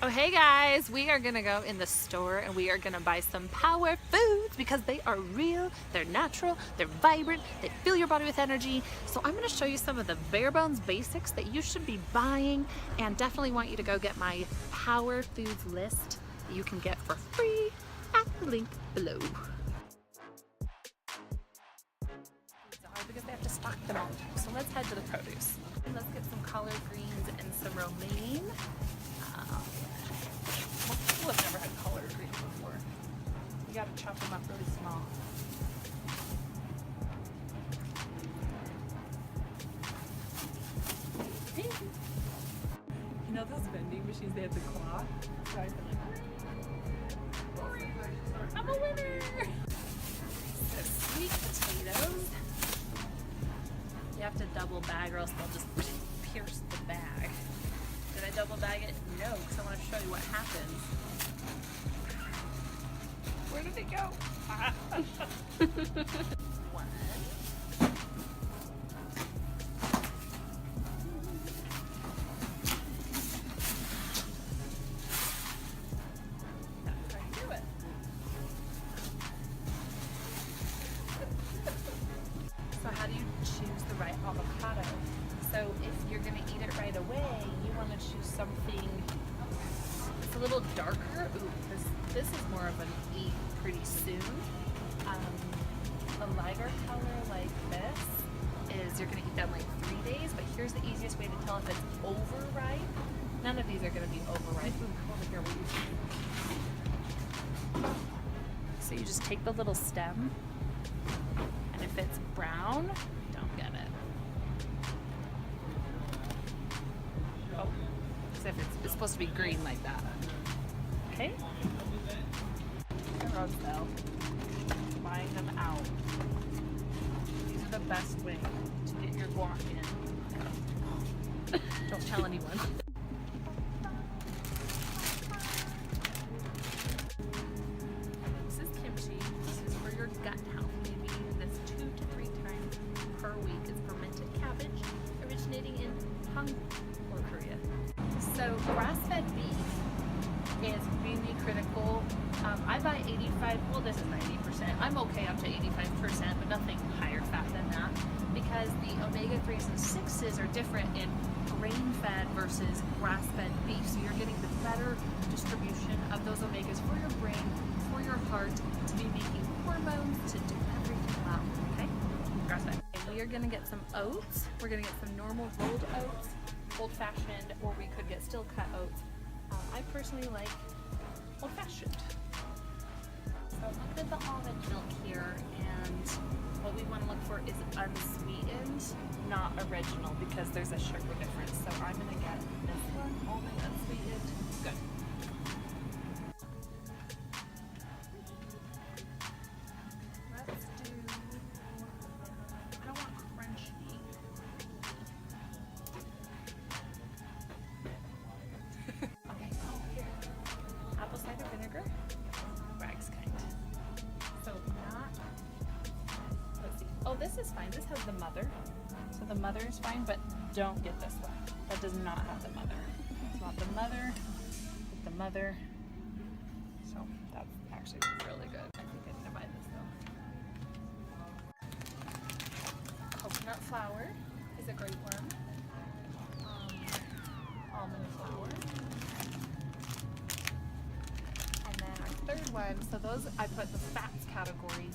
Oh, hey guys, we are gonna go in the store and we are gonna buy some power foods because they are real, they're natural, they're vibrant, they fill your body with energy. So I'm gonna show you some of the bare bones basics that you should be buying, and definitely want you to go get my power foods list that you can get for free at the link below. Because they have to stock them all the time. So let's head to the produce. Let's get some collard greens and some romaine. Most people have never had collard greens before. You gotta chop them up really small. You know those vending machines, they have the claw? So I've been like, I'm a winner! The sweet potatoes. You have to double bag or else they'll just pierce the bag. Did I double bag it? No, because I want to show you what happens. Where did it go? One. That's how you do it. So how do you choose the right avocado? So if you're going to eat it right away, you want to choose something that's a little darker. Ooh, this is more of an eat pretty soon. A lighter color like this is you're going to eat that in like 3 days, but here's the easiest way to tell if it's overripe. None of these are going to be overripe. Ooh, come over here. So you just take the little stem, and if it's brown, don't get it. Oh, as if it's supposed to be green like that. Okay? Though, buying them out. These are the best way to get your guac in. Don't tell anyone. This is kimchi. This is for your gut health. Maybe eat this 2 to 3 times per week. It's fermented cabbage originating in Hong or Korea. So grass-fed beef is really critical. I buy 85, well this is 90%. I'm okay up to 85%, but nothing higher fat than that, because the omega-3s and 6s are different in grain-fed versus grass-fed beef. So you're getting the better distribution of those omegas for your brain, for your heart, to be making hormones, to do everything well, okay? Grass-fed. We are gonna get some oats. We're gonna get some normal rolled oats, old-fashioned, or we could get still-cut oats. I personally like old-fashioned. So look at the almond milk here, and what we want to look for is unsweetened, not original, because there's a sugar difference. So I'm going to get this one, almond unsweetened. Good. Let's do, I don't want crunchy. Okay, oh here. Apple cider vinegar. Rags kind. So not, let's see. Oh, this is fine. This has the mother. So the mother is fine, but don't get this one. That does not have the mother. It's not the mother. Get the mother. So that's actually really good. I think I'm gonna buy this though. Coconut flour is a great one. Almond flour. And then our third one, so those I put the fats category.